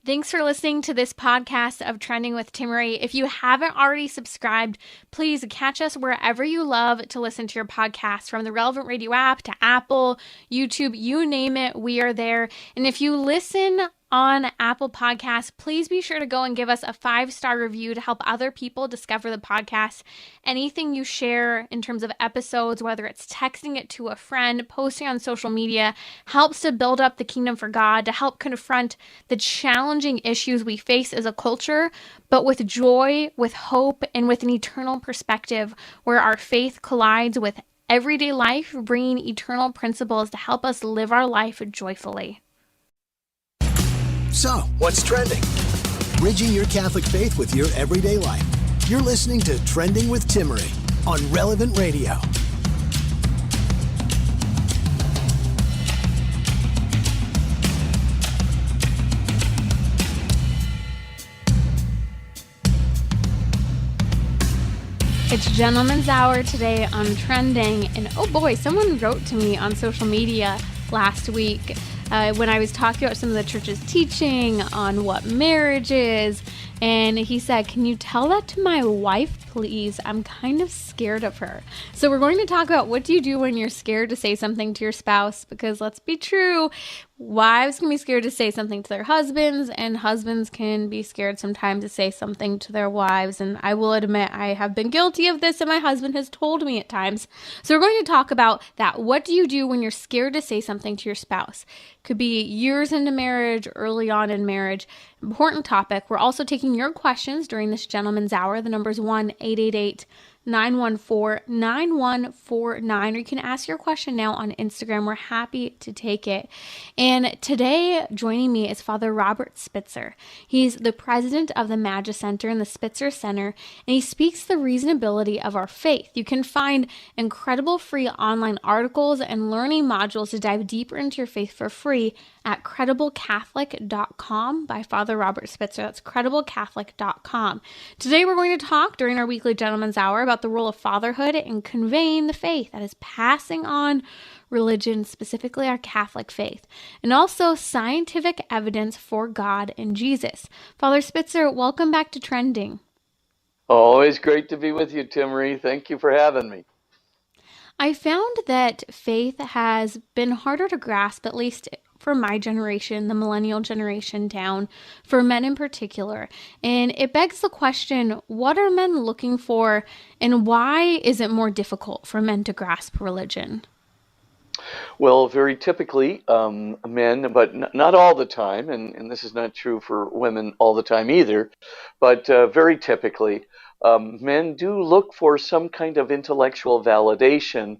Thanks for listening to this podcast of Trending with Timmerie. If you haven't already subscribed, please catch us wherever you love to listen to your podcast, from the relevant radio app to Apple, YouTube, you name it, we are there. And if you listen on Apple Podcasts, please be sure to go and give us a 5-star review to help other people discover the podcast. Anything you share in terms of episodes, whether it's texting it to a friend, posting on social media, helps to build up the kingdom for God, to help confront the challenging issues we face as a culture, but with joy, with hope, and with an eternal perspective where our faith collides with everyday life, bringing eternal principles to help us live our life joyfully. So, what's trending? Bridging your Catholic faith with your everyday life. You're listening to Trending with Timmerie on Relevant Radio. It's Gentleman's Hour today on Trending, and oh boy, someone wrote to me on social media last week when I was talking about some of the church's teaching on what marriage is, and he said, "Can you tell that to my wife, please? I'm kind of scared of her." So we're going to talk about what do you do when you're scared to say something to your spouse, because let's be true, wives can be scared to say something to their husbands, and husbands can be scared sometimes to say something to their wives. And I will admit I have been guilty of this, and my husband has told me at times. So we're going to talk about that. What do you do when you're scared to say something to your spouse? Could be years into marriage, early on in marriage. Important topic. We're also taking your questions during this Gentleman's Hour. The number is 1-888-914-9149, or you can ask your question now on Instagram. We're happy to take it. And today, joining me is Father Robert Spitzer. He's the president of the Magi Center and the Spitzer Center, and he speaks the reasonability of our faith. You can find incredible free online articles and learning modules to dive deeper into your faith for free at crediblecatholic.com by Father Robert Spitzer. That's crediblecatholic.com. Today, we're going to talk during our weekly Gentleman's Hour about the role of fatherhood in conveying the faith, that is passing on religion, specifically our Catholic faith, and also scientific evidence for God and Jesus. Father Spitzer, welcome back to Trending. Always great to be with you, Timmerie. Thank you for having me. I found that faith has been harder to grasp, at least for my generation, the millennial generation down, for men in particular. And it begs the question, what are men looking for, and why is it more difficult for men to grasp religion? Well, very typically, men, but not all the time, and this is not true for women all the time either, but very typically, men do look for some kind of intellectual validation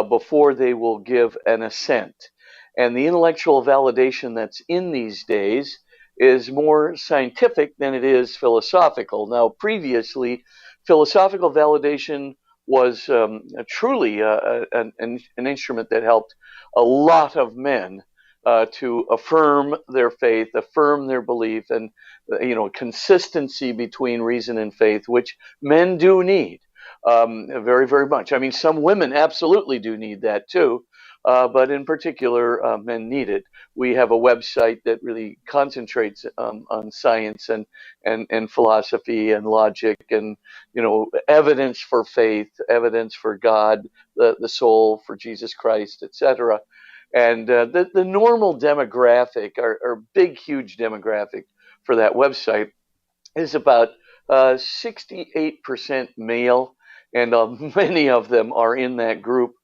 before they will give an assent. And the intellectual validation that's in these days is more scientific than it is philosophical. Now, previously, philosophical validation was truly an instrument that helped a lot of men to affirm their faith, affirm their belief, and consistency between reason and faith, which men do need very, very much. I mean, some women absolutely do need that too. But in particular, men need it. We have a website that really concentrates on science and philosophy and logic and, evidence for faith, evidence for God, the soul, for Jesus Christ, etc. And the normal demographic, our big, huge demographic for that website is about 68% male, and many of them are in that group.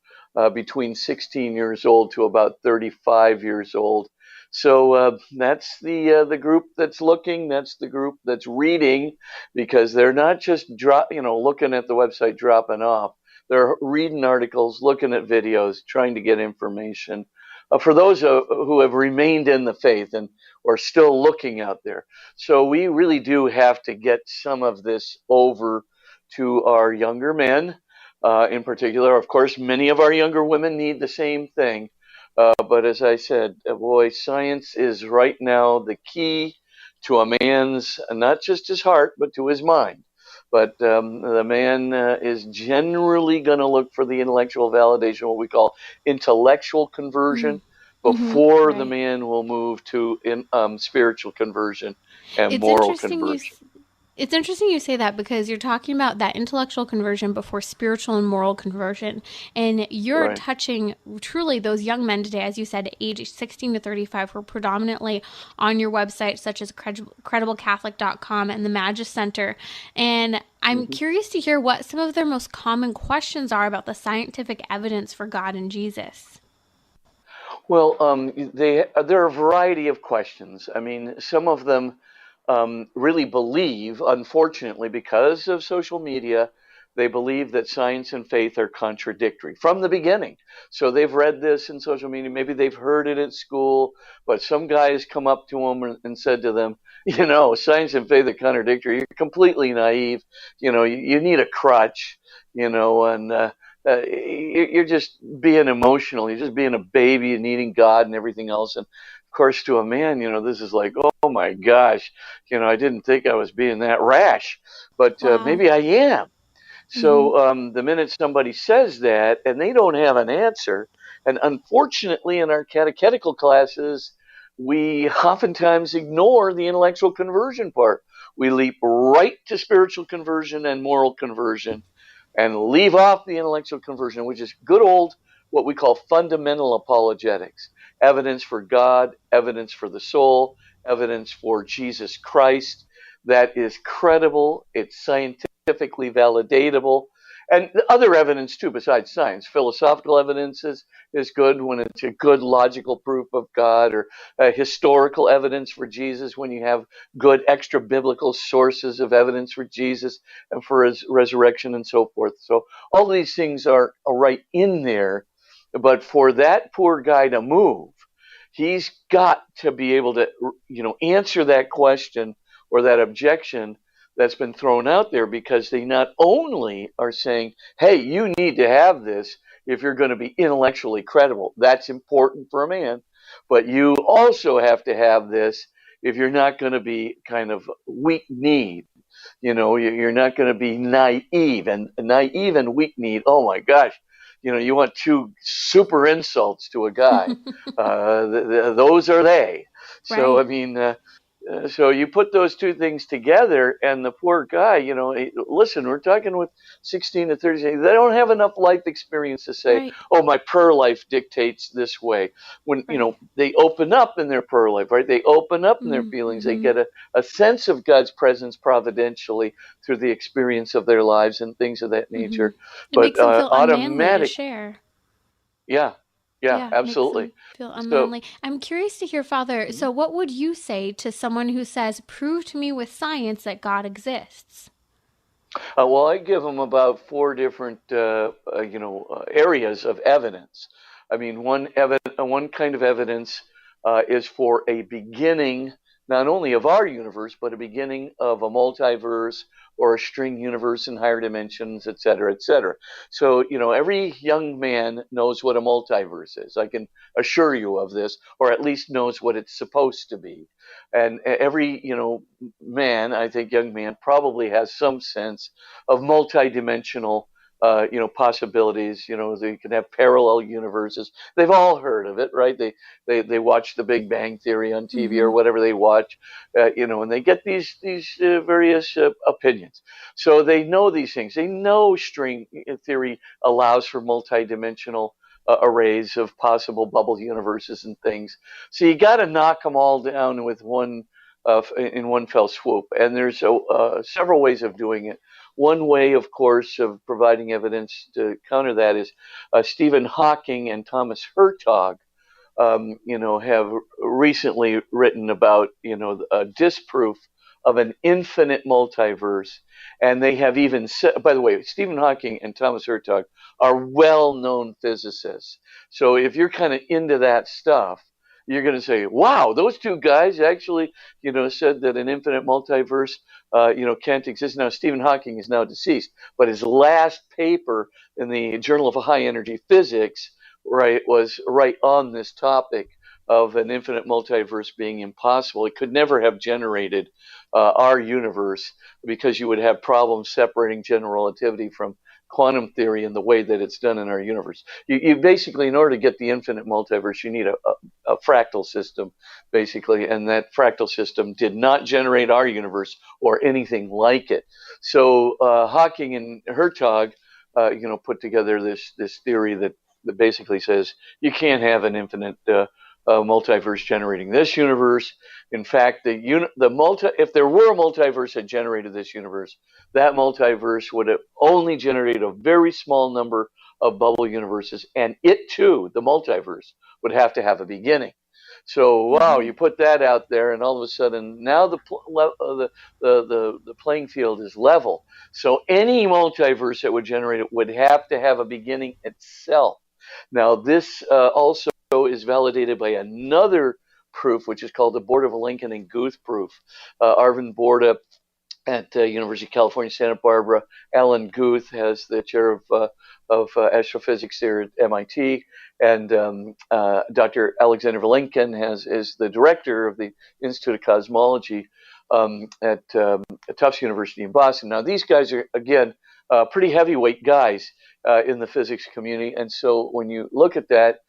Between 16 years old to about 35 years old. So that's the group that's looking. That's the group that's reading, because they're not just looking at the website dropping off. They're reading articles, looking at videos, trying to get information. For those who have remained in the faith and are still looking out there. So we really do have to get some of this over to our younger men. In particular, of course, many of our younger women need the same thing. But as I said, boy, science is right now the key to a man's, not just his heart, but to his mind. But the man is generally going to look for the intellectual validation, what we call intellectual conversion. before the Right. man will move to spiritual conversion and It's moral interesting conversion. it's interesting you say that because you're talking about that intellectual conversion before spiritual and moral conversion. And you're Right. touching truly those young men today, as you said, age 16 to 35, who are predominantly on your website, such as crediblecatholic.com and the Magis Center. And I'm hmm curious to hear what some of their most common questions are about the scientific evidence for God and Jesus. Well, there are a variety of questions. I mean, some of them really believe, unfortunately, because of social media, they believe that science and faith are contradictory from the beginning. So they've read this in social media, maybe they've heard it at school, but some guy has come up to them and said to them, science and faith are contradictory. You're completely naive. You need a crutch, and you're just being emotional. You're just being a baby and needing God and everything else. And of course, to a man, this is like, oh my gosh, I didn't think I was being that rash, but Wow. maybe I am. Mm-hmm. So the minute somebody says that and they don't have an answer, and unfortunately in our catechetical classes, we oftentimes ignore the intellectual conversion part. We leap right to spiritual conversion and moral conversion and leave off the intellectual conversion, which is good old what we call fundamental apologetics: evidence for God, evidence for the soul, evidence for Jesus Christ that is credible, it's scientifically validatable, and other evidence too besides science. Philosophical evidence is good when it's a good logical proof of God, or historical evidence for Jesus when you have good extra biblical sources of evidence for Jesus and for his resurrection and so forth. So all these things are right in there, but for that poor guy to move, he's got to be able to answer that question or that objection that's been thrown out there, because they not only are saying, hey, you need to have this if you're going to be intellectually credible. That's important for a man. But you also have to have this if you're not going to be kind of weak-kneed. You're not going to be naive and weak-kneed. Oh my gosh. You want two super insults to a guy. Those are they. So, I Right. mean, so you put those two things together, and the poor guy, listen, we're talking with 16 to 30, they don't have enough life experience to say, Right. oh, my prayer life dictates this way. When, Right. they open up in their prayer life, right? They open up in their feelings. They Mm-hmm. get a sense of God's presence providentially through the experience of their lives and things of that Mm-hmm. nature. It But makes them feel unmanly to automatic, share. yeah, yeah, Yeah, makes absolutely. them feel So, unmanly. I'm curious to hear, Father, so what would you say to someone who says, prove to me with science that God exists? well, I give them about four different, areas of evidence. I mean, one kind of evidence is for a beginning, not only of our universe, but a beginning of a multiverse or a string universe in higher dimensions, et cetera, et cetera. So, every young man knows what a multiverse is. I can assure you of this, or at least knows what it's supposed to be. And every, man, I think young man, probably has some sense of multidimensional possibilities. They can have parallel universes. They've all heard of it, right? They watch The Big Bang Theory on TV or Mm-hmm. whatever they watch, and they get these various opinions. So they know these things. They know string theory allows for multidimensional arrays of possible bubble universes and things. So you got to knock them all down with in one fell swoop. And there's several ways of doing it. One way, of course, of providing evidence to counter that is Stephen Hawking and Thomas Hertog, have recently written about, a disproof of an infinite multiverse. And they have even said, by the way, Stephen Hawking and Thomas Hertog are well-known physicists. So if you're kind of into that stuff, you're going to say, wow, those two guys actually, said that an infinite multiverse, can't exist. Now, Stephen Hawking is now deceased, but his last paper in the Journal of High Energy Physics, right, was right on this topic of an infinite multiverse being impossible. It could never have generated our universe, because you would have problems separating general relativity from quantum theory and the way that it's done in our universe. You basically, in order to get the infinite multiverse, you need a fractal system, basically, and that fractal system did not generate our universe or anything like it. So Hawking and Hertog, put together this theory that basically says you can't have an infinite multiverse generating this universe. In fact, if there were a multiverse that generated this universe, that multiverse would have only generated a very small number of bubble universes, and it too, the multiverse, would have to have a beginning. So wow, you put that out there, and all of a sudden now the playing field is level. So any multiverse that would generate it would have to have a beginning itself. Now this also is validated by another proof, which is called the Borda-Vilenkin and Guth proof. Arvind Borda at University of California, Santa Barbara. Alan Guth has the chair of astrophysics there at MIT, and Dr. Alexander Vilenkin is the director of the Institute of Cosmology at Tufts University in Boston. Now, these guys are, again, pretty heavyweight guys in the physics community, and so when you look at that,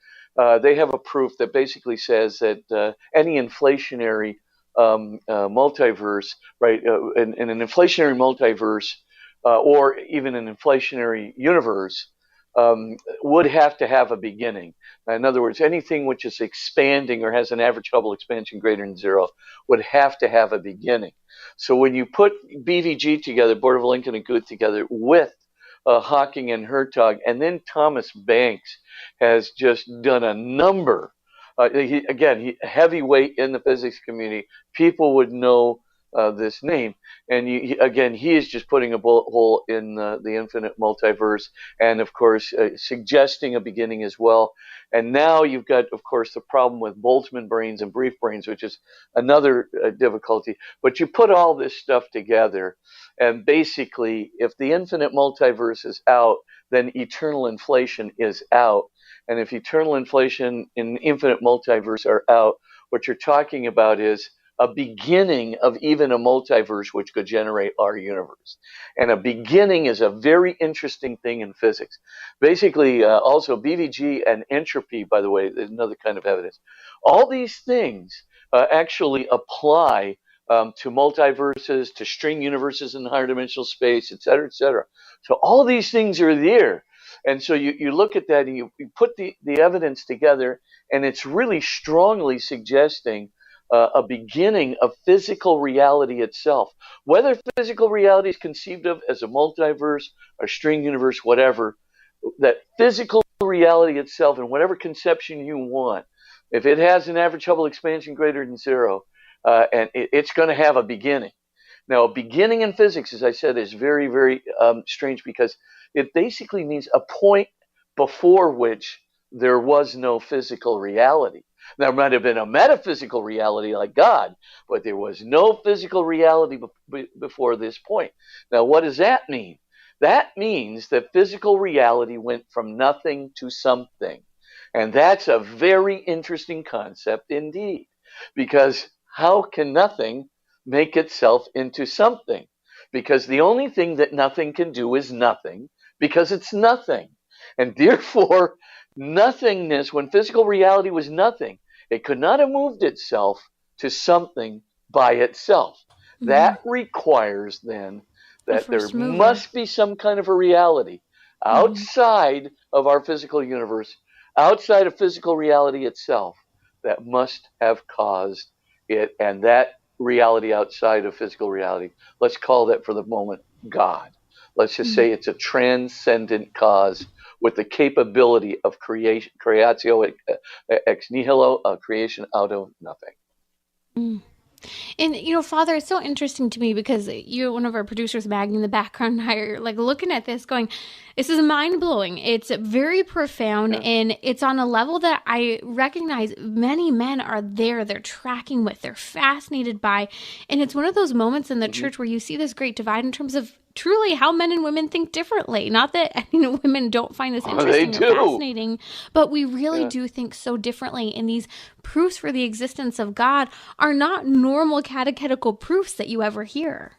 they have a proof that basically says that any inflationary multiverse, right, in an inflationary multiverse or even an inflationary universe would have to have a beginning. In other words, anything which is expanding or has an average Hubble expansion greater than 0 would have to have a beginning. So when you put BVG together, Borda-Vilenkin and Guth together with Hawking and Hertog, and then Thomas Banks has just done a number. He heavyweight in the physics community. People would know this name, and he is just putting a bullet hole in the infinite multiverse, and of course suggesting a beginning as well. And now you've got, of course, the problem with Boltzmann brains and brief brains, which is another difficulty. But you put all this stuff together, and basically, if the infinite multiverse is out, then eternal inflation is out. And if eternal inflation and infinite multiverse are out, what you're talking about is a beginning of even a multiverse which could generate our universe. And a beginning is a very interesting thing in physics. Basically, also BVG and entropy, by the way, is another kind of evidence. All these things actually apply to multiverses, to string universes in higher dimensional space, et cetera, et cetera. So all these things are there. And so you look at that and you put the evidence together, and it's really strongly suggesting a beginning of physical reality itself. Whether physical reality is conceived of as a multiverse, a string universe, whatever, that physical reality itself, in whatever conception you want, if it has an average Hubble expansion greater than 0, and it's going to have a beginning. Now, a beginning in physics, as I said, is very, very strange, because it basically means a point before which there was no physical reality. There might have been a metaphysical reality like God, but there was no physical reality before this point. Now, what does that mean? That means that physical reality went from nothing to something. And that's a very interesting concept indeed, because how can nothing make itself into something? Because the only thing that nothing can do is nothing, because it's nothing. And therefore, nothingness, when physical reality was nothing, it could not have moved itself to something by itself. Mm-hmm. That requires then that there must be some kind of a reality outside of our physical universe, outside of physical reality itself, that must have caused it. And that reality outside of physical reality, let's call that for the moment God. Let's just say it's a transcendent cause with the capability of creation, creatio ex nihilo, creation out of nothing. Mm. And, Father, it's so interesting to me because you're one of our producers, Maggie, in the background, and I are like looking at this going, this is mind-blowing. It's very profound, and it's on a level that I recognize many men are there. They're tracking with, they're fascinated by, and it's one of those moments in the church where you see this great divide in terms of truly how men and women think differently. Not that women don't find this interesting or fascinating, but we really do think so differently. And these proofs for the existence of God are not normal catechetical proofs that you ever hear.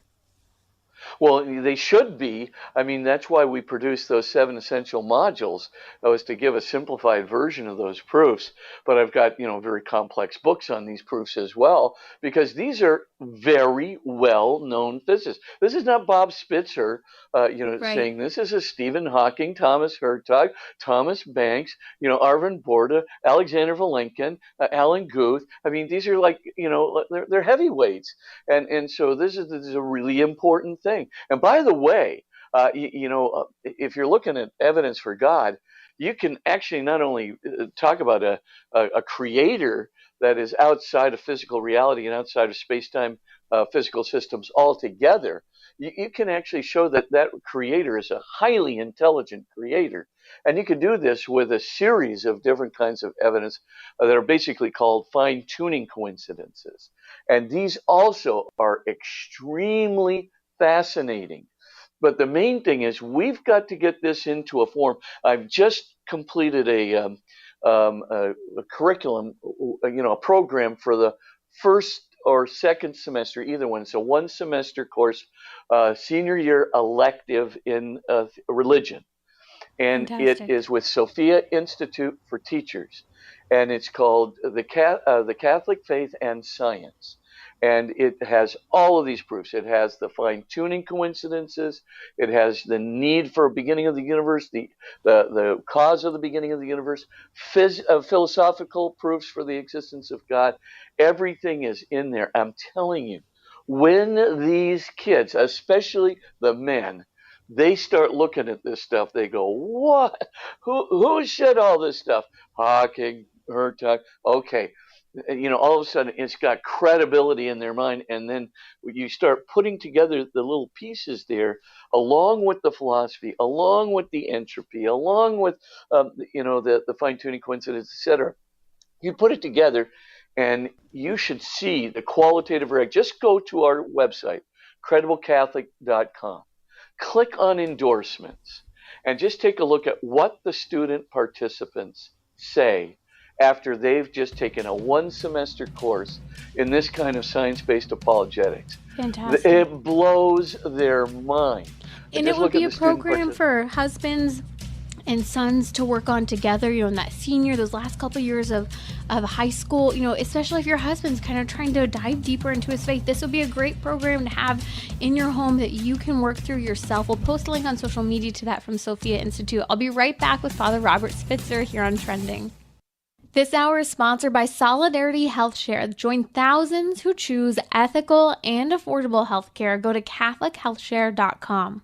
Well, they should be. I mean, that's why we produce those 7 essential modules. That was to give a simplified version of those proofs. But I've got, very complex books on these proofs as well, because these are very well-known physicists. This is not Bob Spitzer, Right. saying this. This is Stephen Hawking, Thomas Hertog, Thomas Banks, Arvind Borda, Alexander Vilenkin, Alan Guth. I mean, these are like, they're heavyweights. And so this is a really important thing. And by the way, if you're looking at evidence for God, you can actually not only talk about a creator that is outside of physical reality and outside of space-time physical systems altogether. You can actually show that that creator is a highly intelligent creator. And you can do this with a series of different kinds of evidence that are basically called fine-tuning coincidences. And these also are extremely fascinating. But the main thing is we've got to get this into a form. I've just completed a curriculum, a program for the first or second semester, either one. It's a 1-semester course, senior year elective in religion. And it Fantastic. is with Sophia Institute for Teachers. And it's called the Catholic Faith and Science. And it has all of these proofs. It has the fine-tuning coincidences. It has the need for a beginning of the universe, the cause of the beginning of the universe, philosophical proofs for the existence of God. Everything is in there. I'm telling you, when these kids, especially the men, they start looking at this stuff, they go, what? Who said all this stuff? Hawking, Hertog. Okay. All of a sudden it's got credibility in their mind. And then you start putting together the little pieces there, along with the philosophy, along with the entropy, along with, the fine-tuning coincidence, etc. You put it together and you should see the qualitative reaction. Just go to our website, crediblecatholic.com. Click on endorsements and just take a look at what the student participants say after they've just taken a 1-semester course in this kind of science-based apologetics. Fantastic. It blows their mind. And it would be a program for husbands and sons to work on together, in that those last couple years of high school, especially if your husband's kind of trying to dive deeper into his faith. This would be a great program to have in your home that you can work through yourself. We'll post a link on social media to that from Sophia Institute. I'll be right back with Father Robert Spitzer here on Trending. This hour is sponsored by Solidarity HealthShare. Join thousands who choose ethical and affordable healthcare. Go to CatholicHealthShare.com.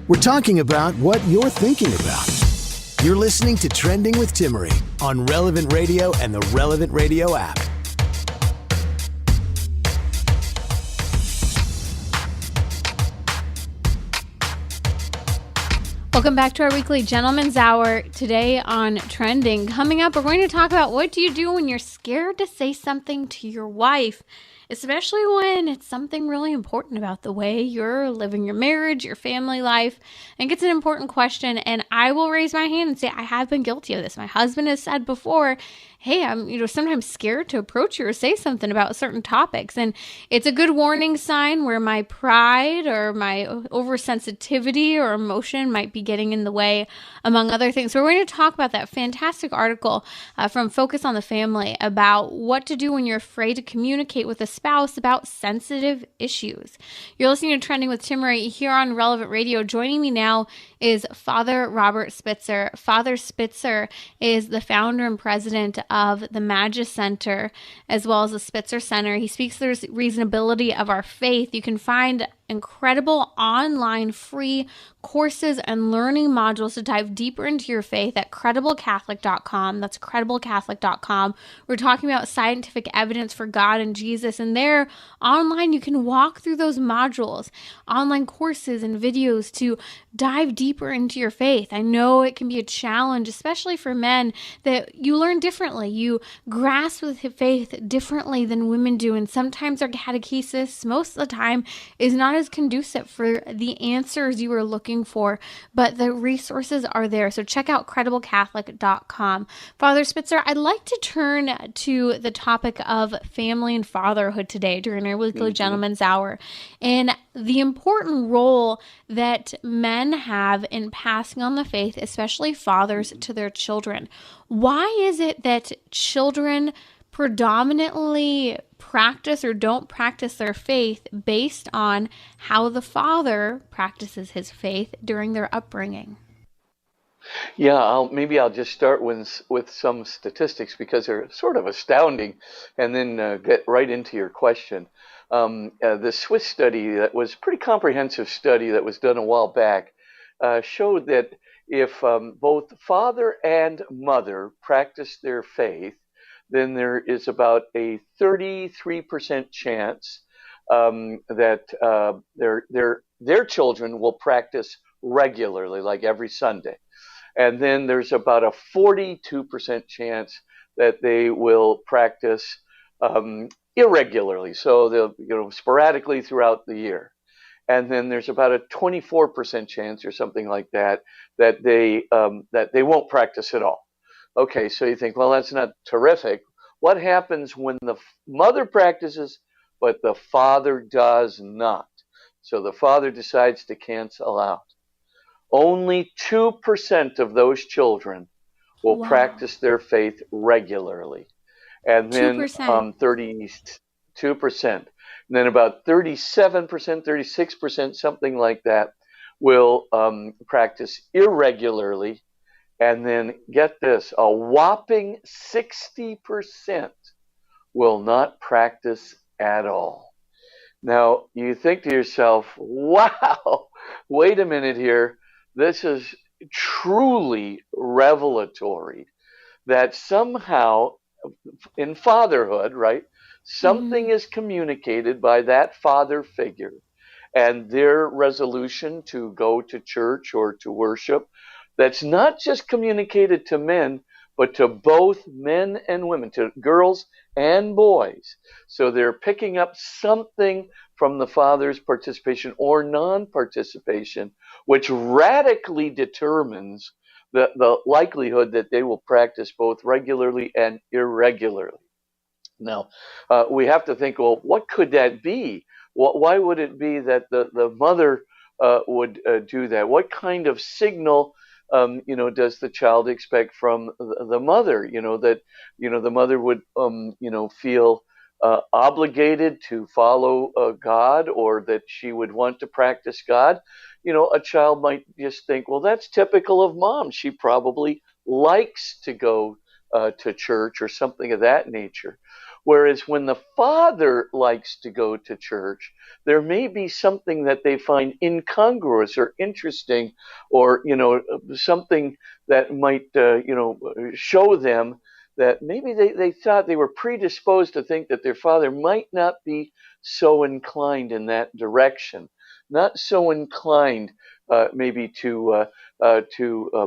We're talking about what you're thinking about. You're listening to Trending with Timmerie on Relevant Radio and the Relevant Radio app. Welcome back to our weekly Gentleman's Hour. Today on Trending. Coming up, we're going to talk about what do you do when you're scared to say something to your wife, especially when it's something really important about the way you're living your marriage, your family life. I think it's an important question, and I will raise my hand and say I have been guilty of this. My husband has said before, hey, I'm sometimes scared to approach you or say something about certain topics. And it's a good warning sign where my pride or my oversensitivity or emotion might be getting in the way, among other things. So we're going to talk about that fantastic article from Focus on the Family about what to do when you're afraid to communicate with a spouse about sensitive issues. You're listening to Trending with Timmerie here on Relevant Radio. Joining me now is Father Robert Spitzer. Father Spitzer is the founder and president of the Magis Center, as well as the Spitzer Center. He speaks to the reasonability of our faith. You can find incredible online free courses and learning modules to dive deeper into your faith at crediblecatholic.com. That's crediblecatholic.com. We're talking about scientific evidence for God and Jesus, and there online you can walk through those modules, online courses and videos to dive deeper deeper into your faith. I know it can be a challenge, especially for men, that you learn differently. You grasp with faith differently than women do. And sometimes our catechesis, most of the time, is not as conducive for the answers you are looking for, but the resources are there. So check out crediblecatholic.com. Father Spitzer, I'd like to turn to the topic of family and fatherhood today during our weekly Gentleman's Hour, and the important role that men have in passing on the faith, especially fathers, to their children. Why is it that children predominantly practice or don't practice their faith based on how the father practices his faith during their upbringing? Yeah, maybe I'll just start with some statistics because they're sort of astounding, and then get right into your question. The Swiss study, that was a pretty comprehensive study that was done a while back, showed that if both father and mother practice their faith, then there is about a 33% chance that their children will practice regularly, like every Sunday. And then there's about a 42% chance that they will practice irregularly, so they'll sporadically throughout the year. And then there's about a 24% chance or something like that that they won't practice at all. Okay, so you think, well, that's not terrific. What happens when the mother practices but the father does not? So the father decides to cancel out. Only 2% of those children will practice their faith regularly. And then 32%. And then about 37%, 36%, something like that, will practice irregularly. And then get this, a whopping 60% will not practice at all. Now, you think to yourself, wow, wait a minute here. This is truly revelatory that somehow in fatherhood, right, something is communicated by that father figure and their resolution to go to church or to worship that's not just communicated to men, but to both men and women, to girls and boys. So they're picking up something from the father's participation or non-participation, which radically determines the likelihood that they will practice both regularly and irregularly. Now, we have to think, well, what could that be? Why would it be that the mother would do that? What kind of signal does the child expect from the mother? That the mother would feel obligated to follow God, or that she would want to practice God. A child might just think, well, that's typical of mom. She probably likes to go to church or something of that nature. Whereas when the father likes to go to church, there may be something that they find incongruous or interesting, or something that might show them that maybe they thought they were predisposed to think that their father might not be so inclined in that direction, not so inclined maybe to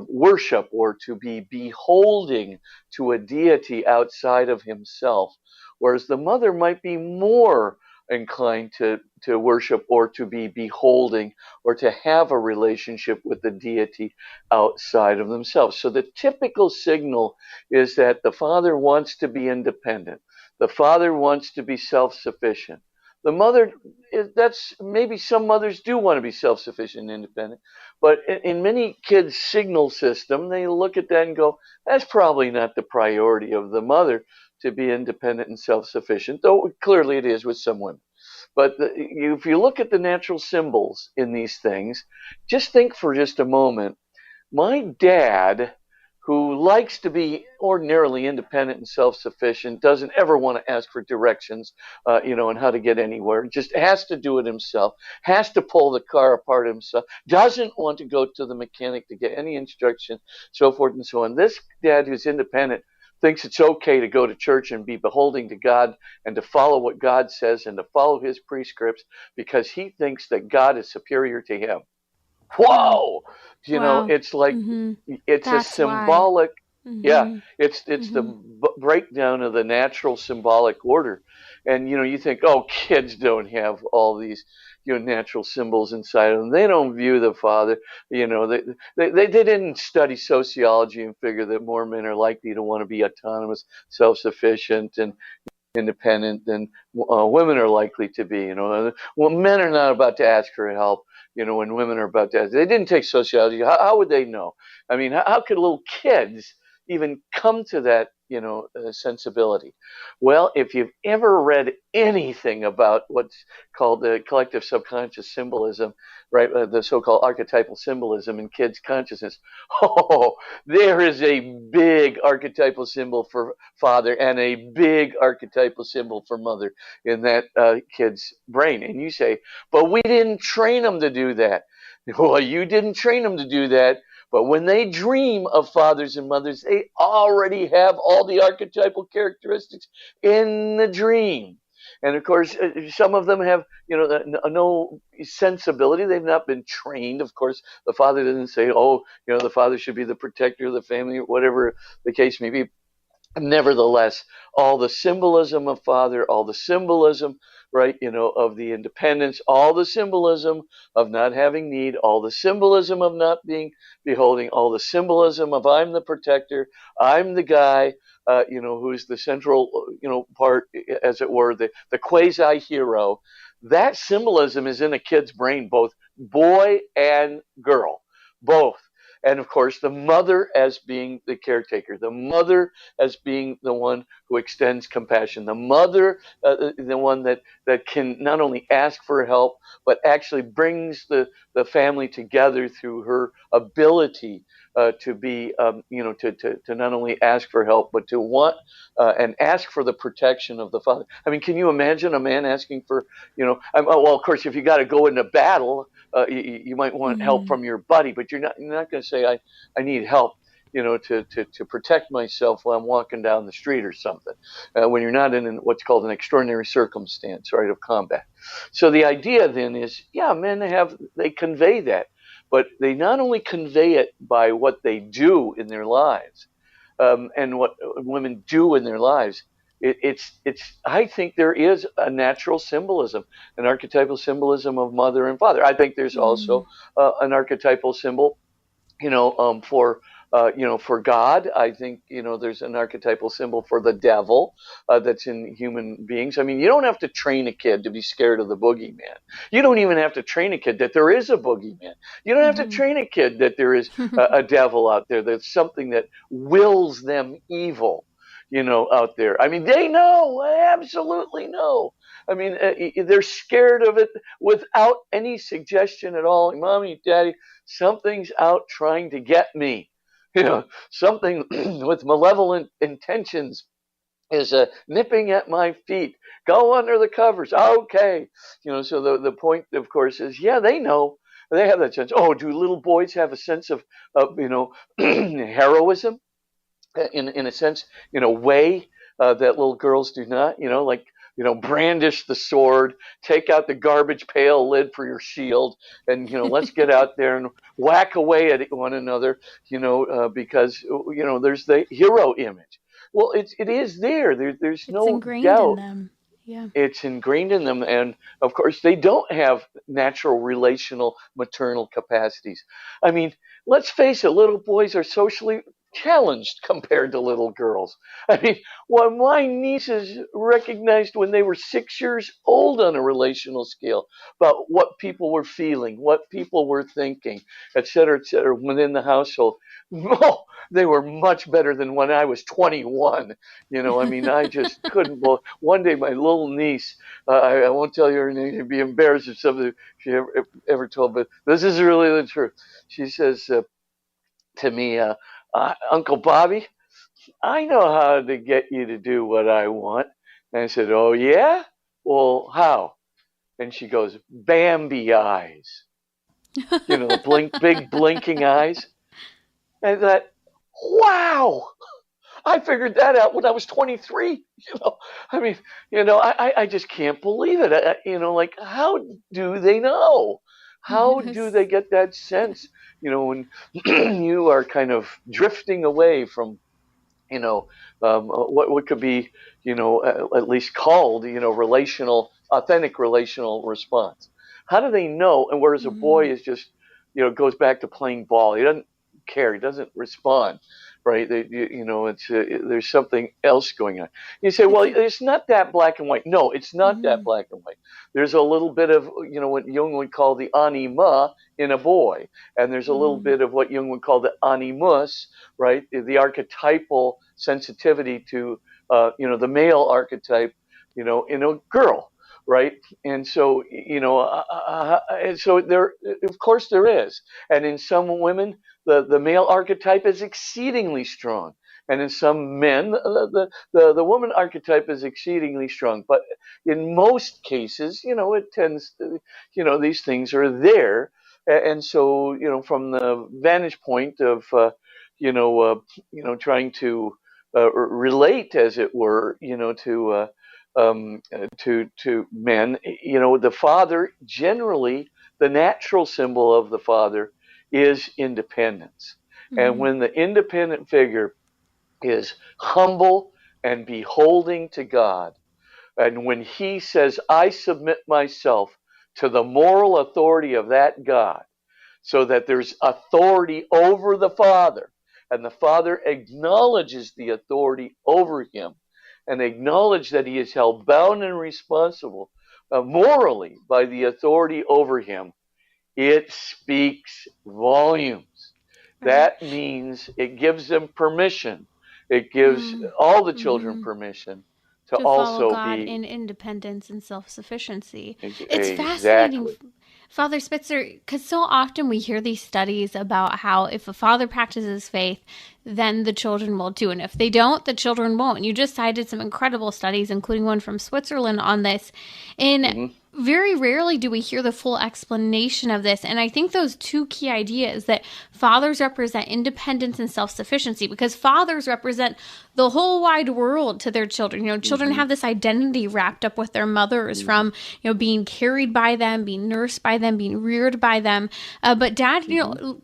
worship or to be beholding to a deity outside of himself. Whereas the mother might be more inclined to worship or to be beholding or to have a relationship with the deity outside of themselves. So the typical signal is that the father wants to be independent. The father wants to be self-sufficient. The mother, that's maybe some mothers do want to be self-sufficient and independent, but in many kids' signal system, they look at that and go, that's probably not the priority of the mother to be independent and self-sufficient, though clearly it is with some women. But if you look at the natural symbols in these things, just think for just a moment. My dad, who likes to be ordinarily independent and self-sufficient, doesn't ever want to ask for directions, on how to get anywhere, just has to do it himself, has to pull the car apart himself, doesn't want to go to the mechanic to get any instruction, so forth and so on. This dad who's independent thinks it's okay to go to church and be beholding to God and to follow what God says and to follow his prescripts because he thinks that God is superior to him. Wow. Whoa, Wow. it's like Mm-hmm. it's a That's why. symbolic. Yeah, Mm-hmm. it's the Mm-hmm. breakdown of the natural symbolic order. And you think, oh, kids don't have all these natural symbols inside of them. They don't view the father. They didn't study sociology and figure that more men are likely to want to be autonomous, self-sufficient, and independent than women are likely to be. Well, men are not about to ask for help. When women are about to ask, they didn't take sociology. How would they know? I mean, how could little kids even come to that, sensibility? Well, if you've ever read anything about what's called the collective subconscious symbolism, right, the so-called archetypal symbolism in kids' consciousness, oh, there is a big archetypal symbol for father and a big archetypal symbol for mother in that kid's brain. And you say, but we didn't train them to do that. Well, you didn't train them to do that. But when they dream of fathers and mothers, they already have all the archetypal characteristics in the dream. And of course, some of them have, no sensibility. They've not been trained. Of course, the father doesn't say, oh, the father should be the protector of the family, whatever the case may be. Nevertheless, all the symbolism of father, all the symbolism, right, of the independence, all the symbolism of not having need, all the symbolism of not being beholding, all the symbolism of I'm the protector, I'm the guy, who's the central, part, as it were, the quasi hero. That symbolism is in a kid's brain, both boy and girl, both. And of course, the mother as being the caretaker, the mother as being the one who extends compassion, the mother, the one that can not only ask for help, but actually brings the family together through her ability to be, to not only ask for help, but to want and ask for the protection of the father. I mean, can you imagine a man asking for, well, of course, if you got to go into battle, you might want help Mm-hmm. from your buddy, but you're not going to say, I need help, to protect myself while I'm walking down the street or something, when you're not in what's called an extraordinary circumstance, right, of combat. So the idea then is, yeah, men they convey that, but they not only convey it by what they do in their lives, and what women do in their lives. It's. I think there is a natural symbolism, an archetypal symbolism of mother and father. I think there's Mm-hmm. also an archetypal symbol, for God. I think, there's an archetypal symbol for the devil that's in human beings. I mean, you don't have to train a kid to be scared of the boogeyman. You don't even have to train a kid that there is a boogeyman. You don't have to Mm-hmm. train a kid that there is a devil out there. That's something that wills them evil, out there. I mean, they know, absolutely know. I mean, they're scared of it without any suggestion at all. Mommy, daddy, something's out trying to get me. Something with malevolent intentions is nipping at my feet. Go under the covers. Okay. So the point, of course, is, yeah, they know. They have that sense. Oh, do little boys have a sense of heroism? In a sense, in a way that little girls do not. Like, brandish the sword, take out the garbage pail lid for your shield, and let's get out there and whack away at one another. Because there's the hero image. Well, it is there. There's It's no ingrained in doubt. them. Yeah. It's ingrained in them, and of course they don't have natural relational maternal capacities. I mean, let's face it, little boys are socially challenged compared to little girls. I mean, what my nieces recognized when they were 6 years old on a relational scale about what people were feeling, what people were thinking, et cetera, within the household. Oh, they were much better than when I was 21. I mean, I just couldn't. Well, one day my little niece, I won't tell you her name, you'd be embarrassed if something she ever told, but this is really the truth. She says to me, Uncle Bobby, I know how to get you to do what I want. And I said, oh, yeah? Well, how? And she goes, Bambi eyes. The big blinking eyes. And I thought, wow, I figured that out when I was 23. I mean, I just can't believe it. Like, how do they know? How do Yes. they get that sense? When you are kind of drifting away from what could be, at least called, authentic relational response. How do they know? And whereas a boy is just, goes back to playing ball, he doesn't care, he doesn't respond, right? It's there's something else going on. You say, well, It's it's not that black and white. No, it's not that black and white. There's a little bit of, what Jung would call the anima in a boy, and there's a little bit of what Jung would call the animus, right? The archetypal sensitivity to, the male archetype, in a girl, right? And so, and so there, of course, there is. And in some women, the male archetype is exceedingly strong. And in some men, the woman archetype is exceedingly strong. But in most cases, it tends to, these things are there. And so, from the vantage point of, trying to relate, as it were, to men, the father generally, the natural symbol of the father is independence. And when the independent figure is humble and beholding to God, and when he says, I submit myself to the moral authority of that God, so that there's authority over the Father, and the Father acknowledges the authority over him, and acknowledge that he is held bound and responsible morally by the authority over him. It speaks volumes. right. That means it gives them permission. It gives all the children permission to To follow also God be in independence and self-sufficiency. It's fascinating, exactly. Father Spitzer, because so often we hear these studies about how if a father practices faith, then the children will too. And if they don't, the children won't. And you just cited some incredible studies, including one from Switzerland on this. And very rarely do we hear the full explanation of this. And I think those two key ideas that fathers represent independence and self-sufficiency, because fathers represent the whole wide world to their children. Children have this identity wrapped up with their mothers from, being carried by them, being nursed by them, being reared by them. But dad,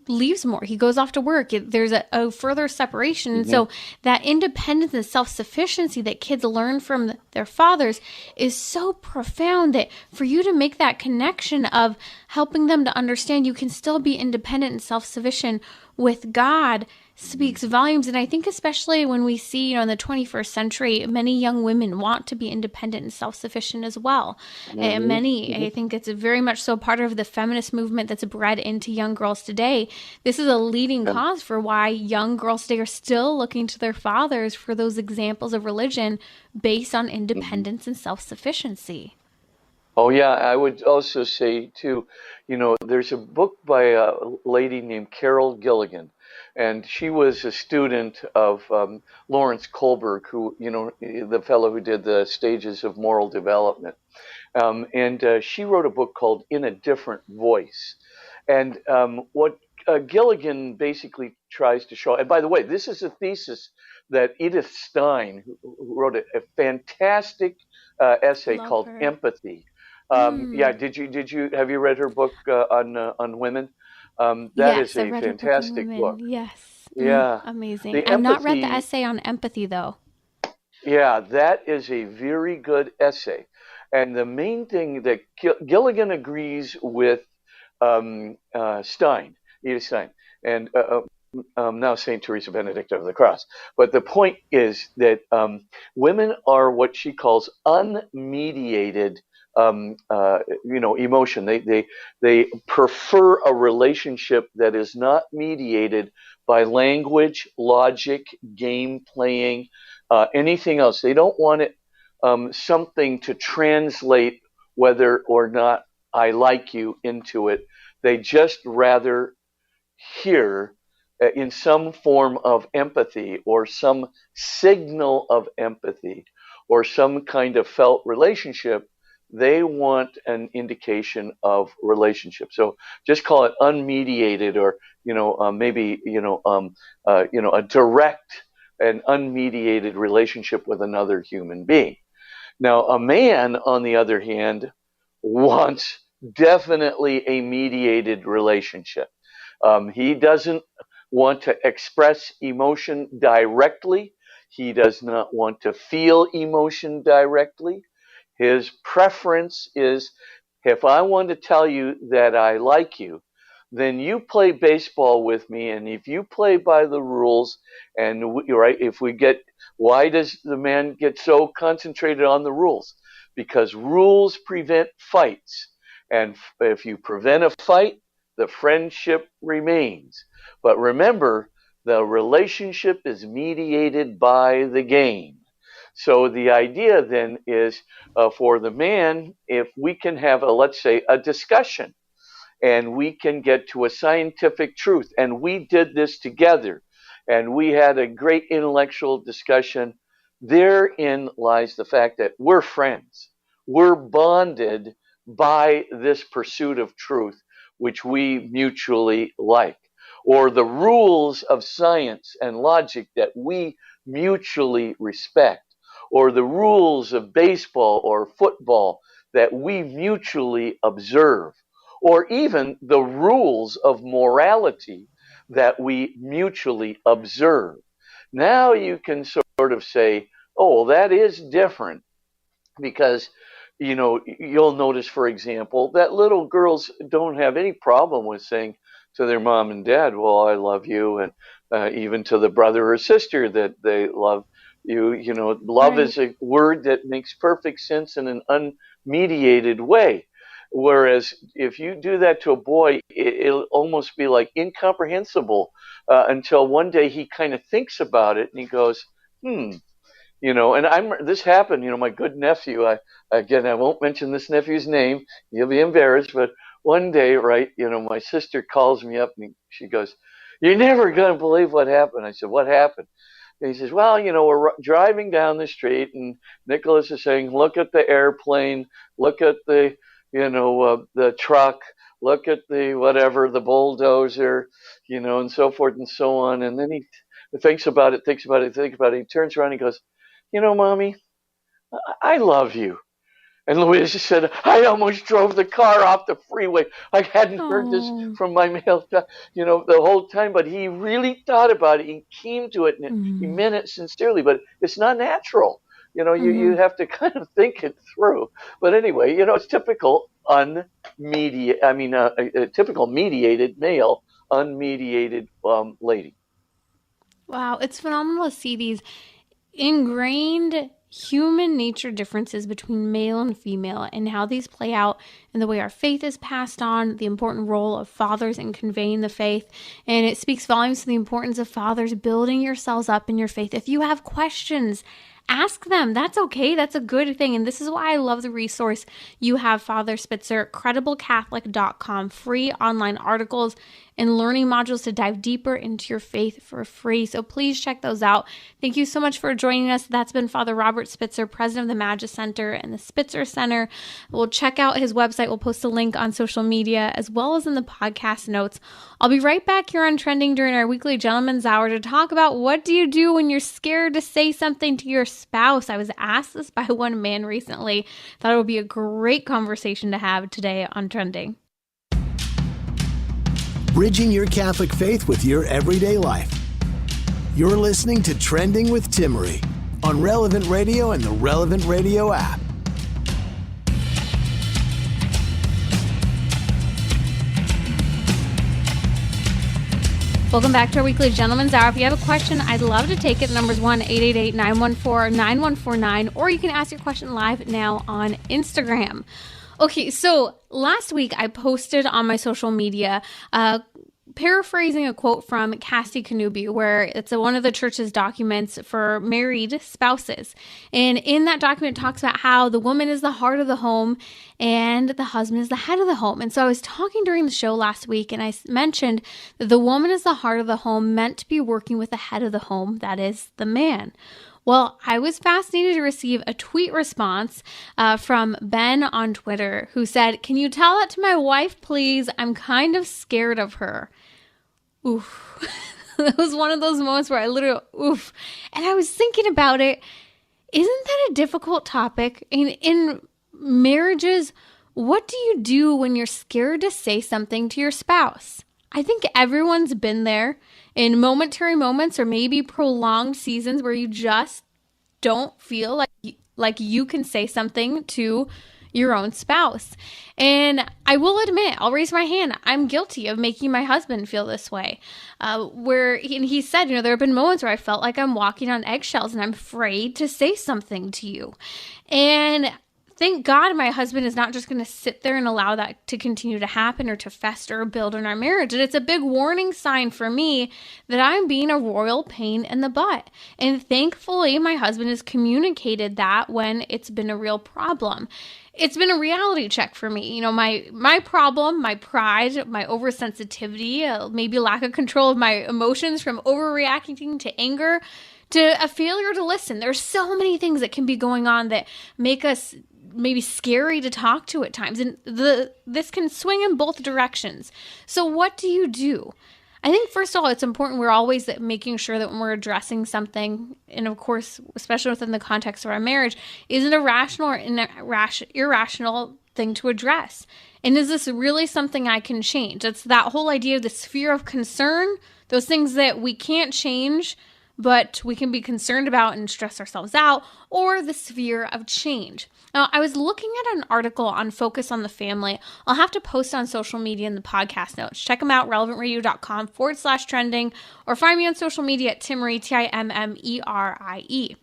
leaves more. He goes off to work. There's a further separation. And so that independence and self-sufficiency that kids learn from their fathers is so profound that for you to make that connection of helping them to understand you can still be independent and self-sufficient with God speaks volumes. And I think especially when we see, in the 21st century, many young women want to be independent and self-sufficient as well. And I think it's very much so part of the feminist movement that's bred into young girls today. This is a leading cause for why young girls today are still looking to their fathers for those examples of religion based on independence and self-sufficiency. Oh, yeah. I would also say, too, there's a book by a lady named Carol Gilligan, and she was a student of Lawrence Kohlberg, who, the fellow who did the stages of moral development. And she wrote a book called In a Different Voice. And what Gilligan basically tries to show, and by the way, this is a thesis that Edith Stein, who wrote a fantastic essay Love called her. Empathy. Yeah, have you read her book on women? That is Yes, I a read her book on fantastic women. book. Yes. Yeah, Amazing. the I've not read the empathy. essay on empathy, though. Yeah, that is a very good essay. And the main thing that Gilligan agrees with Stein, Edith Stein, and now Saint Teresa Benedict of the Cross. But the point is that women are what she calls unmediated, emotion. They prefer a relationship that is not mediated by language, logic, game playing, anything else. They don't want it something to translate whether or not I like you into it. They just rather hear in some form of empathy or some signal of empathy or some kind of felt relationship. They want an indication of relationship. So just call it unmediated, or maybe a direct and unmediated relationship with another human being. Now, a man, on the other hand, wants definitely a mediated relationship. He doesn't want to express emotion directly. He does not want to feel emotion directly. His preference is, if I want to tell you that I like you, then you play baseball with me, and if you play by the rules, and right, if we get, why does the man get so concentrated on the rules? Because rules prevent fights, and if you prevent a fight, the friendship remains. But remember, the relationship is mediated by the game. So the idea then is, for the man, if we can have let's say, a discussion, and we can get to a scientific truth, and we did this together, and we had a great intellectual discussion, therein lies the fact that we're friends. We're bonded by this pursuit of truth, which we mutually like, or the rules of science and logic that we mutually respect, or the rules of baseball or football that we mutually observe, or even the rules of morality that we mutually observe. Now you can sort of say, oh, that is different, because you'll notice, for example, that little girls don't have any problem with saying to their mom and dad, well, I love you, and even to the brother or sister that they love you. Love Right. is a word that makes perfect sense in an unmediated way. Whereas if you do that to a boy, it'll almost be like incomprehensible, until one day he kind of thinks about it and he goes, and this happened, my good nephew, I won't mention this nephew's name, you'll be embarrassed, but one day, right, my sister calls me up and she goes, you're never going to believe what happened. I said, what happened? And he says, well, we're driving down the street and Nicholas is saying, look at the airplane, look at the truck, look at the whatever, the bulldozer, and so forth and so on. And then he thinks about it. He turns around and he goes, Mommy, I love you. And Louisa said, I almost drove the car off the freeway. I hadn't heard this Oh. from my male, the whole time, but he really thought about it. He came to it, and he Mm-hmm. meant it sincerely, but it's not natural. You have to kind of think it through. But anyway, it's typical a typical mediated male, unmediated lady. Wow, it's phenomenal to see these ingrained human nature differences between male and female and how these play out in the way our faith is passed on, the important role of fathers in conveying the faith. And it speaks volumes to the importance of fathers building yourselves up in your faith. If you have questions, ask them. That's okay. That's a good thing. And this is why I love the resource you have, Father Spitzer, crediblecatholic.com, free online articles and learning modules to dive deeper into your faith for free. So please check those out. Thank you so much for joining us. That's been Father Robert Spitzer, president of the Magis Center and the Spitzer Center. We'll check out his website. We'll post a link on social media as well as in the podcast notes. I'll be right back here on Trending during our weekly Gentleman's Hour to talk about what do you do when you're scared to say something to your spouse. I was asked this by one man recently. Thought it would be a great conversation to have today on Trending. Bridging your Catholic faith with your everyday life. You're listening to Trending with Timmerie on Relevant Radio and the Relevant Radio app. Welcome back to our weekly Gentleman's Hour. If you have a question, I'd love to take it. The number's 1-888-914-9149, or you can ask your question live now on Instagram. Okay, so last week I posted on my social media paraphrasing a quote from Cassie Kanubi, where it's one of the church's documents for married spouses. And in that document, it talks about how the woman is the heart of the home and the husband is the head of the home. And so I was talking during the show last week, and I mentioned that the woman is the heart of the home, meant to be working with the head of the home, that is the man. Well, I was fascinated to receive a tweet response from Ben on Twitter, who said, "Can you tell that to my wife, please? I'm kind of scared of her." Oof. That was one of those moments where I literally, oof. And I was thinking about it. Isn't that a difficult topic? In marriages, What do you do when you're scared to say something to your spouse? I think everyone's been there in momentary moments or maybe prolonged seasons where you just don't feel like you can say something to your own spouse. And I will admit, I'll raise my hand, I'm guilty of making my husband feel this way. Where he said, there have been moments where I felt like I'm walking on eggshells and I'm afraid to say something to you. And thank God my husband is not just going to sit there and allow that to continue to happen or to fester or build in our marriage. And it's a big warning sign for me that I'm being a royal pain in the butt. And thankfully, my husband has communicated that when it's been a real problem. It's been a reality check for me. My problem, my pride, my oversensitivity, maybe lack of control of my emotions from overreacting to anger, to a failure to listen. There's so many things that can be going on that make us maybe scary to talk to at times. And this can swing in both directions. So what do you do? I think, first of all, it's important we're always making sure that when we're addressing something, and of course, especially within the context of our marriage, is it a rational or irrational thing to address? And is this really something I can change? It's that whole idea of the sphere of concern, those things that we can't change, but we can be concerned about and stress ourselves out, or the sphere of change. Now, I was looking at an article on Focus on the Family. I'll have to post on social media in the podcast notes. Check them out, relevantradio.com/trending, or find me on social media at Timmerie, Timmerie.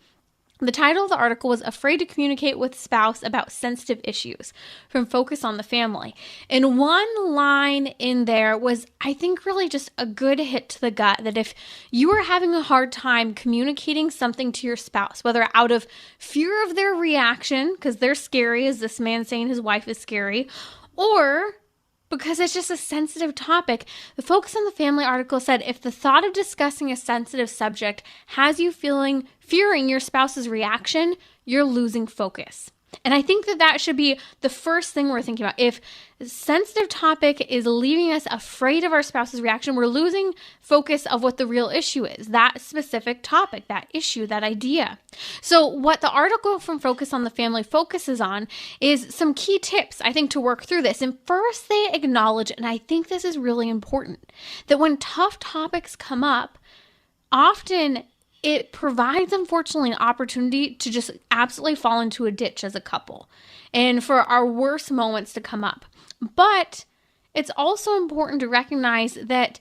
The title of the article was Afraid to Communicate with Spouse About Sensitive Issues from Focus on the Family. And one line in there was, I think, really just a good hit to the gut, that if you are having a hard time communicating something to your spouse, whether out of fear of their reaction, because they're scary, as this man saying his wife is scary, or because it's just a sensitive topic, the Focus on the Family article said, if the thought of discussing a sensitive subject has you fearing your spouse's reaction, you're losing focus. And I think that should be the first thing we're thinking about. If a sensitive topic is leaving us afraid of our spouse's reaction, we're losing focus of what the real issue is, that specific topic, that issue, that idea. So what the article from Focus on the Family focuses on is some key tips, I think, to work through this. And first, they acknowledge, and I think this is really important, that when tough topics come up, often it provides, unfortunately, an opportunity to just absolutely fall into a ditch as a couple and for our worst moments to come up. But it's also important to recognize that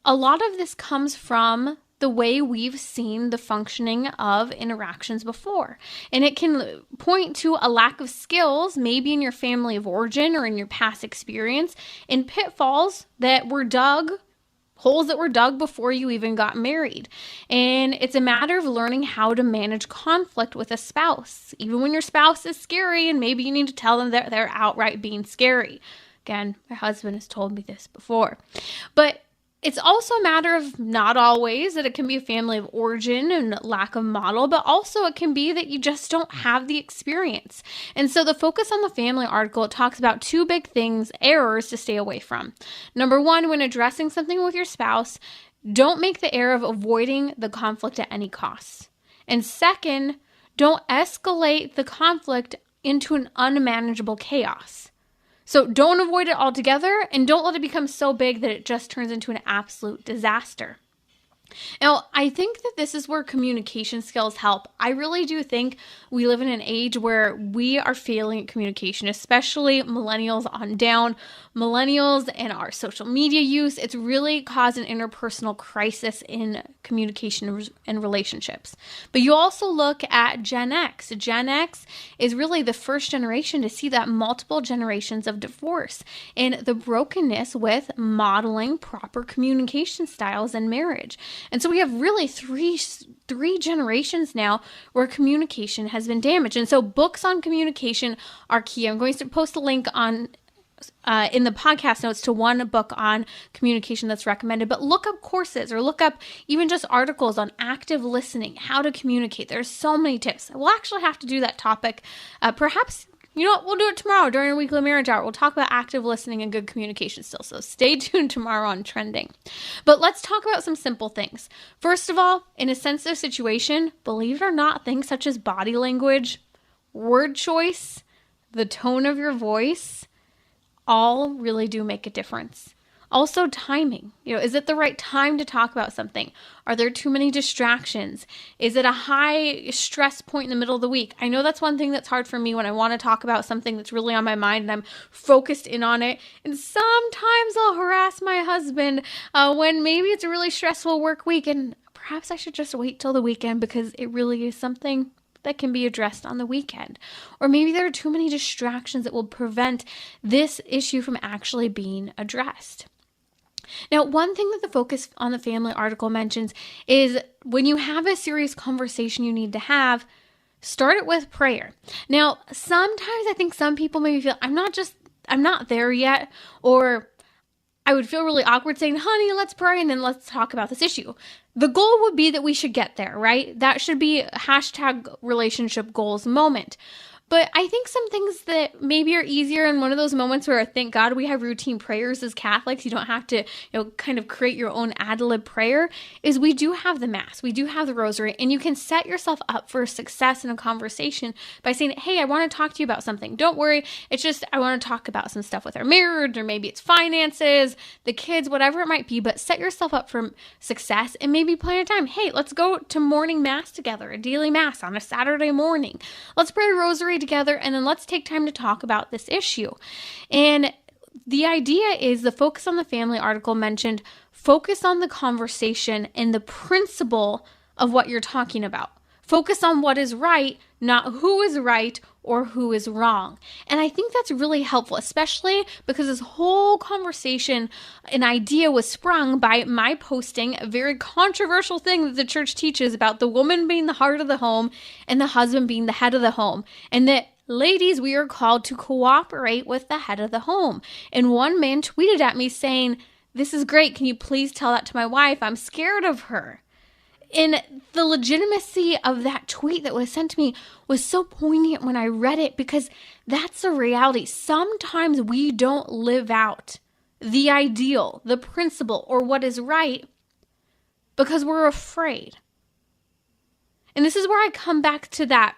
a lot of this comes from the way we've seen the functioning of interactions before. And it can point to a lack of skills, maybe in your family of origin or in your past experience, in pitfalls that were dug, holes that were dug before you even got married. And it's a matter of learning how to manage conflict with a spouse, even when your spouse is scary and maybe you need to tell them that they're outright being scary. Again, my husband has told me this before. But it's also a matter of not always that it can be a family of origin and lack of model, but also it can be that you just don't have the experience. And so the Focus on the Family article, it talks about two big things, errors to stay away from. Number one, when addressing something with your spouse, don't make the error of avoiding the conflict at any cost. And second, don't escalate the conflict into an unmanageable chaos. So don't avoid it altogether, and don't let it become so big that it just turns into an absolute disaster. Now, I think that this is where communication skills help. I really do think we live in an age where we are failing at communication, especially millennials on down. Millennials and our social media use, it's really caused an interpersonal crisis in communication and relationships. But you also look at Gen X. Gen X is really the first generation to see that multiple generations of divorce and the brokenness with modeling proper communication styles in marriage. And so we have really three generations now where communication has been damaged. And so books on communication are key. I'm going to post a link on in the podcast notes to one book on communication that's recommended, but look up courses or look up even just articles on active listening, how to communicate. There's so many tips. We'll actually have to do that topic. Perhaps, you know what, we'll do it tomorrow during a weekly marriage hour. We'll talk about active listening and good communication still. So stay tuned tomorrow on Trending. But let's talk about some simple things. First of all, in a sensitive situation, believe it or not, things such as body language, word choice, the tone of your voice, all really do make a difference. Also, timing. Is it the right time to talk about something? Are there too many distractions? Is it a high stress point in the middle of the week? I know that's one thing that's hard for me when I want to talk about something that's really on my mind and I'm focused in on it. And sometimes I'll harass my husband when maybe it's a really stressful work week, and perhaps I should just wait till the weekend because it really is something that can be addressed on the weekend. Or maybe there are too many distractions that will prevent this issue from actually being addressed. Now, one thing that the Focus on the Family article mentions is when you have a serious conversation you need to have, start it with prayer. Now, sometimes I think some people maybe feel, I'm not there yet, or I would feel really awkward saying, honey, let's pray and then let's talk about this issue. The goal would be that we should get there, right? That should be #relationship-goals moment. But I think some things that maybe are easier in one of those moments where, thank God, we have routine prayers as Catholics. You don't have to, kind of create your own ad lib prayer, is we do have the Mass. We do have the Rosary, and you can set yourself up for success in a conversation by saying, hey, I want to talk to you about something. Don't worry. It's just, I want to talk about some stuff with our marriage, or maybe it's finances, the kids, whatever it might be, but set yourself up for success and maybe plan a time. Hey, let's go to morning Mass together, a daily Mass on a Saturday morning. Let's pray a Rosary together, and then let's take time to talk about this issue. And the idea is, the Focus on the Family article mentioned, focus on the conversation and the principle of what you're talking about. Focus on what is right, not who is right or who is wrong. And I think that's really helpful, especially because this whole conversation, an idea was sprung by my posting a very controversial thing that the church teaches about the woman being the heart of the home and the husband being the head of the home. And that, ladies, we are called to cooperate with the head of the home. And one man tweeted at me saying, this is great. Can you please tell that to my wife? I'm scared of her. And the legitimacy of that tweet that was sent to me was so poignant when I read it, because that's the reality. Sometimes we don't live out the ideal, the principle, or what is right because we're afraid. And this is where I come back to that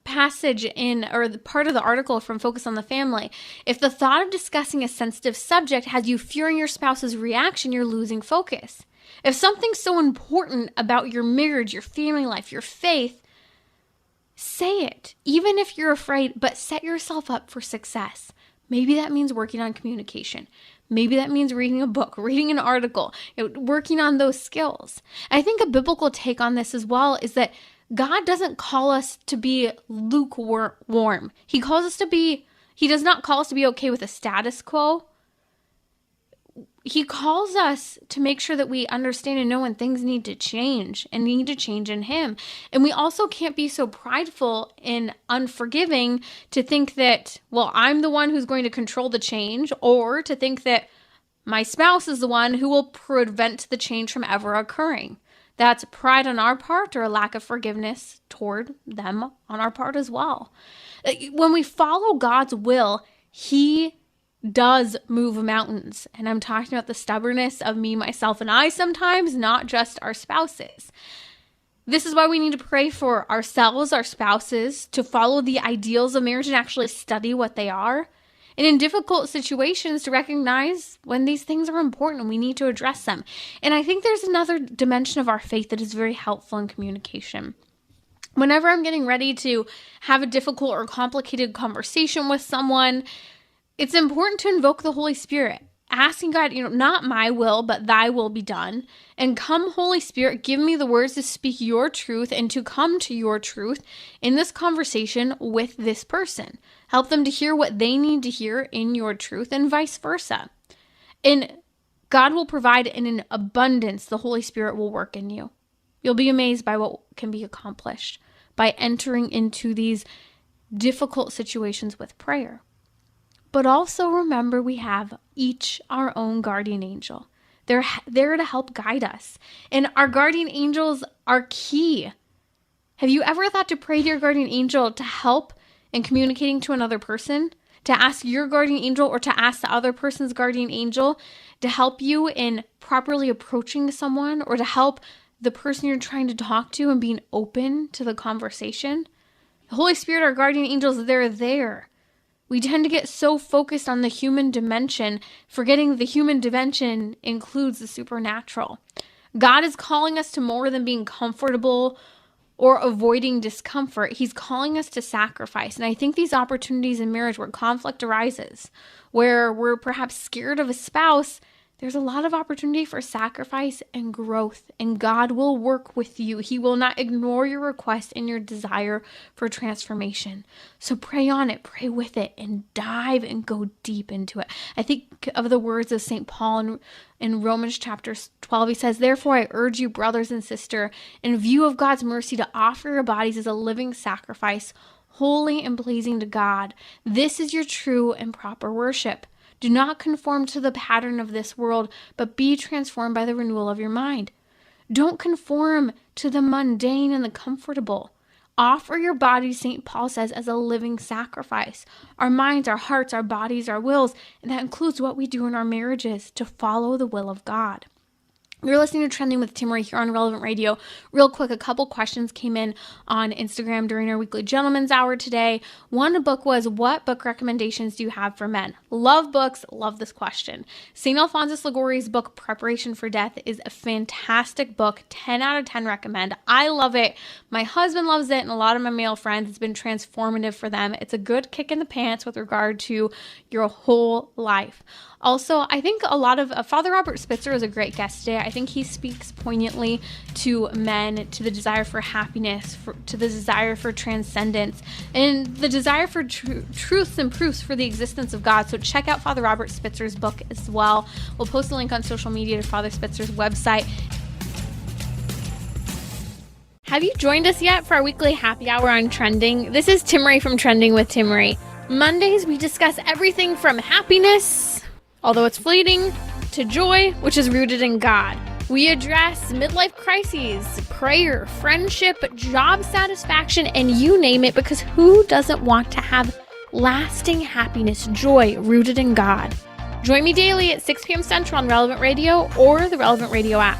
passage or the part of the article from Focus on the Family. If the thought of discussing a sensitive subject has you fearing your spouse's reaction, you're losing focus. If something's so important about your marriage, your family life, your faith, say it, even if you're afraid, but set yourself up for success. Maybe that means working on communication. Maybe that means reading a book, reading an article, working on those skills. I think a biblical take on this as well is that God doesn't call us to be lukewarm. He does not call us to be okay with the status quo. He calls us to make sure that we understand and know when things need to change and need to change in Him. And we also can't be so prideful and unforgiving to think that, well, I'm the one who's going to control the change, or to think that my spouse is the one who will prevent the change from ever occurring. That's pride on our part, or a lack of forgiveness toward them on our part as well. When we follow God's will, He does move mountains. And I'm talking about the stubbornness of me, myself, and I sometimes, not just our spouses. This is why we need to pray for ourselves, our spouses, to follow the ideals of marriage and actually study what they are. And in difficult situations, to recognize when these things are important and we need to address them. And I think there's another dimension of our faith that is very helpful in communication. Whenever I'm getting ready to have a difficult or complicated conversation with someone, it's important to invoke the Holy Spirit, asking God, not my will, but thy will be done. And come, Holy Spirit, give me the words to speak your truth and to come to your truth in this conversation with this person. Help them to hear what they need to hear in your truth, and vice versa. And God will provide in an abundance. The Holy Spirit will work in you. You'll be amazed by what can be accomplished by entering into these difficult situations with prayer. But also remember, we have each our own guardian angel. They're there to help guide us. And our guardian angels are key. Have you ever thought to pray to your guardian angel to help in communicating to another person? To ask your guardian angel, or to ask the other person's guardian angel to help you in properly approaching someone, or to help the person you're trying to talk to and being open to the conversation? The Holy Spirit, our guardian angels, they're there We tend to get so focused on the human dimension, forgetting the human dimension includes the supernatural. God is calling us to more than being comfortable or avoiding discomfort. He's calling us to sacrifice. And I think these opportunities in marriage where conflict arises, where we're perhaps scared of a spouse, there's a lot of opportunity for sacrifice and growth, and God will work with you. He will not ignore your request and your desire for transformation. So pray on it, pray with it, and dive and go deep into it. I think of the words of St. Paul in Romans chapter 12. He says, "Therefore I urge you, brothers and sisters, in view of God's mercy, to offer your bodies as a living sacrifice, holy and pleasing to God. This is your true and proper worship. Do not conform to the pattern of this world, but be transformed by the renewal of your mind." Don't conform to the mundane and the comfortable. Offer your body, St. Paul says, as a living sacrifice. Our minds, our hearts, our bodies, our wills, and that includes what we do in our marriages to follow the will of God. You're listening to Trending with Timmerie here on Relevant Radio. Real quick, a couple questions came in on Instagram during our weekly Gentleman's Hour today. One book was, what book recommendations do you have for men? Love books, love this question. St. Alphonsus Liguori's book, Preparation for Death, is a fantastic book. 10 out of 10 recommend. I love it. My husband loves it, and a lot of my male friends. It's been transformative for them. It's a good kick in the pants with regard to your whole life. Also, I think a lot of Father Robert Spitzer is a great guest today. I think he speaks poignantly to men, to the desire for happiness, to the desire for transcendence, and the desire for truths and proofs for the existence of God. So check out Father Robert Spitzer's book as well. We'll post a link on social media to Father Spitzer's website. Have you joined us yet for our weekly happy hour on Trending? This is Timmerie from Trending with Timmerie. Mondays, we discuss everything from happiness, although it's fleeting, to joy, which is rooted in God. We address midlife crises, prayer, friendship, job satisfaction, and you name it, because who doesn't want to have lasting happiness, joy rooted in God? Join me daily at 6 p.m. Central on Relevant Radio or the Relevant Radio app.